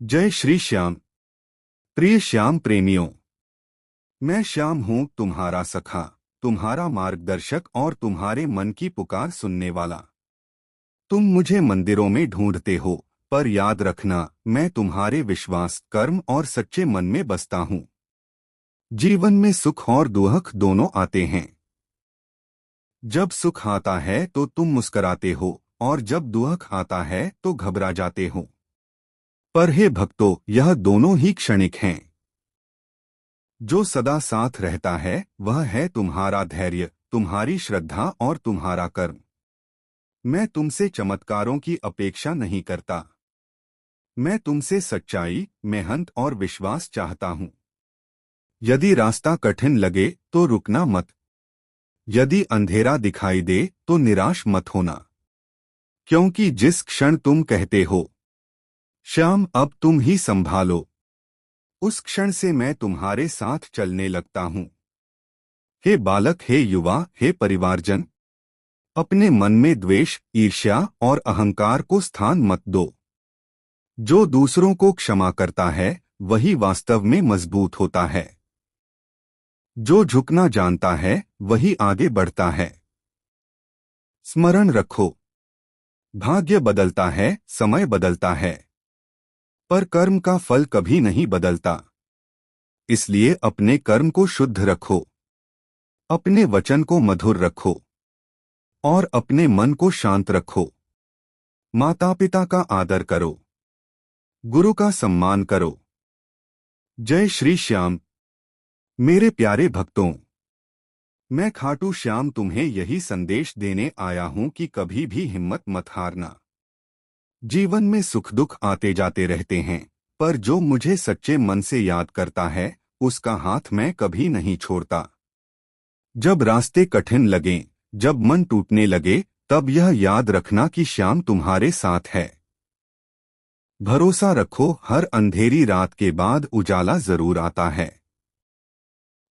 जय श्री श्याम। प्रिय श्याम प्रेमियों, मैं श्याम हूँ, तुम्हारा सखा, तुम्हारा मार्गदर्शक और तुम्हारे मन की पुकार सुनने वाला। तुम मुझे मंदिरों में ढूंढते हो, पर याद रखना, मैं तुम्हारे विश्वास, कर्म और सच्चे मन में बसता हूँ। जीवन में सुख और दुख दोनों आते हैं। जब सुख आता है तो तुम मुस्कराते हो, और जब दुख आता है तो घबरा जाते हो। पर हे भक्तों, यह दोनों ही क्षणिक हैं। जो सदा साथ रहता है वह है तुम्हारा धैर्य, तुम्हारी श्रद्धा और तुम्हारा कर्म। मैं तुमसे चमत्कारों की अपेक्षा नहीं करता। मैं तुमसे सच्चाई, मेहनत और विश्वास चाहता हूँ। यदि रास्ता कठिन लगे तो रुकना मत। यदि अंधेरा दिखाई दे तो निराश मत होना। क्योंकि जिस क्षण तुम कहते हो, श्याम अब तुम ही संभालो, उस क्षण से मैं तुम्हारे साथ चलने लगता हूँ। हे बालक, हे युवा, हे परिवारजन, अपने मन में द्वेष, ईर्ष्या और अहंकार को स्थान मत दो। जो दूसरों को क्षमा करता है वही वास्तव में मजबूत होता है। जो झुकना जानता है वही आगे बढ़ता है। स्मरण रखो, भाग्य बदलता है, समय बदलता है, पर कर्म का फल कभी नहीं बदलता। इसलिए अपने कर्म को शुद्ध रखो, अपने वचन को मधुर रखो और अपने मन को शांत रखो। माता पिता का आदर करो, गुरु का सम्मान करो। जय श्री श्याम। मेरे प्यारे भक्तों, मैं खाटू श्याम तुम्हें यही संदेश देने आया हूं कि कभी भी हिम्मत मत हारना। जीवन में सुख दुख आते जाते रहते हैं, पर जो मुझे सच्चे मन से याद करता है उसका हाथ मैं कभी नहीं छोड़ता। जब रास्ते कठिन लगें, जब मन टूटने लगे, तब यह याद रखना कि श्याम तुम्हारे साथ है। भरोसा रखो, हर अंधेरी रात के बाद उजाला जरूर आता है।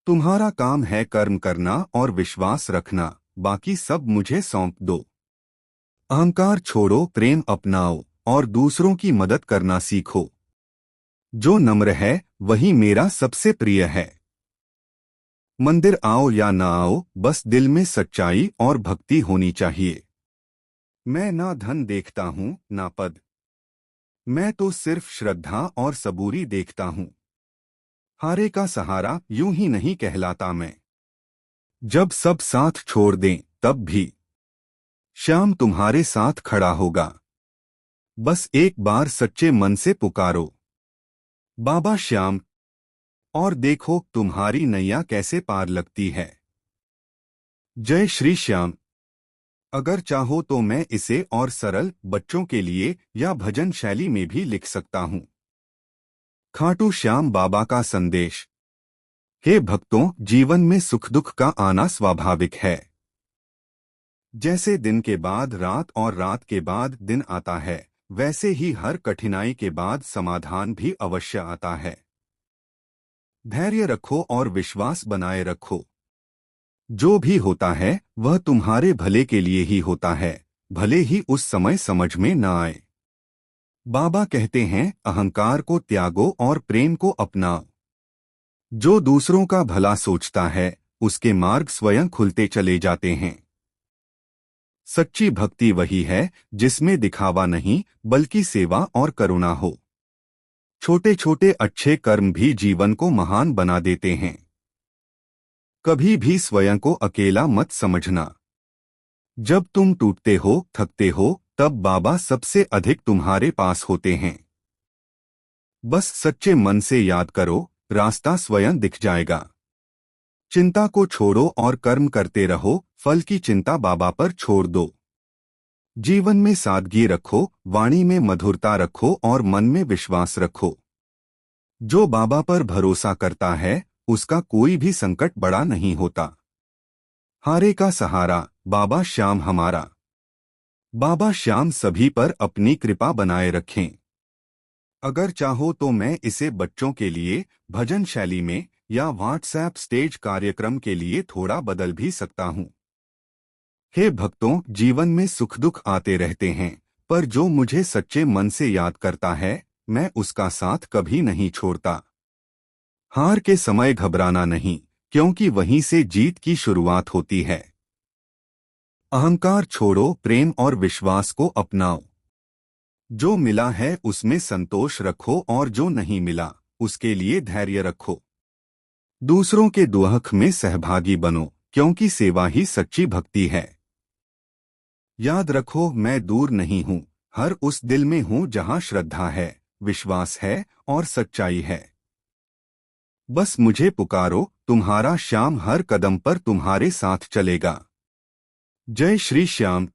तुम्हारा काम है कर्म करना और विश्वास रखना, बाकी सब मुझे सौंप दो। अहंकार छोड़ो, प्रेम अपनाओ और दूसरों की मदद करना सीखो। जो नम्र है वही मेरा सबसे प्रिय है। मंदिर आओ या ना आओ, बस दिल में सच्चाई और भक्ति होनी चाहिए। मैं ना धन देखता हूँ ना पद, मैं तो सिर्फ श्रद्धा और सबूरी देखता हूँ। हारे का सहारा यूं ही नहीं कहलाता मैं। जब सब साथ छोड़ दें तब भी श्याम तुम्हारे साथ खड़ा होगा। बस एक बार सच्चे मन से पुकारो, बाबा श्याम, और देखो तुम्हारी नैया कैसे पार लगती है। जय श्री श्याम। अगर चाहो तो मैं इसे और सरल बच्चों के लिए या भजन शैली में भी लिख सकता हूँ। खाटू श्याम बाबा का संदेश। हे भक्तों, जीवन में सुख दुख का आना स्वाभाविक है। जैसे दिन के बाद रात और रात के बाद दिन आता है, वैसे ही हर कठिनाई के बाद समाधान भी अवश्य आता है। धैर्य रखो और विश्वास बनाए रखो। जो भी होता है वह तुम्हारे भले के लिए ही होता है, भले ही उस समय समझ में न आए। बाबा कहते हैं, अहंकार को त्यागो और प्रेम को अपनाओ। जो दूसरों का भला सोचता है उसके मार्ग स्वयं खुलते चले जाते हैं। सच्ची भक्ति वही है जिसमें दिखावा नहीं बल्कि सेवा और करुणा हो। छोटे छोटे अच्छे कर्म भी जीवन को महान बना देते हैं। कभी भी स्वयं को अकेला मत समझना। जब तुम टूटते हो, थकते हो, तब बाबा सबसे अधिक तुम्हारे पास होते हैं। बस सच्चे मन से याद करो, रास्ता स्वयं दिख जाएगा। चिंता को छोड़ो और कर्म करते रहो, फल की चिंता बाबा पर छोड़ दो। जीवन में सादगी रखो, वाणी में मधुरता रखो और मन में विश्वास रखो। जो बाबा पर भरोसा करता है उसका कोई भी संकट बड़ा नहीं होता। हारे का सहारा बाबा श्याम हमारा। बाबा श्याम सभी पर अपनी कृपा बनाए रखें। अगर चाहो तो मैं इसे बच्चों के लिए भजन शैली में या व्हाट्सएप स्टेज कार्यक्रम के लिए थोड़ा बदल भी सकता हूँ। हे भक्तों, जीवन में सुख दुख आते रहते हैं, पर जो मुझे सच्चे मन से याद करता है मैं उसका साथ कभी नहीं छोड़ता। हार के समय घबराना नहीं, क्योंकि वहीं से जीत की शुरुआत होती है। अहंकार छोड़ो, प्रेम और विश्वास को अपनाओ। जो मिला है उसमें संतोष रखो और जो नहीं मिला उसके लिए धैर्य रखो। दूसरों के दुख में सहभागी बनो, क्योंकि सेवा ही सच्ची भक्ति है। याद रखो, मैं दूर नहीं हूँ, हर उस दिल में हूँ जहाँ श्रद्धा है, विश्वास है और सच्चाई है। बस मुझे पुकारो, तुम्हारा श्याम हर कदम पर तुम्हारे साथ चलेगा। जय श्री श्याम।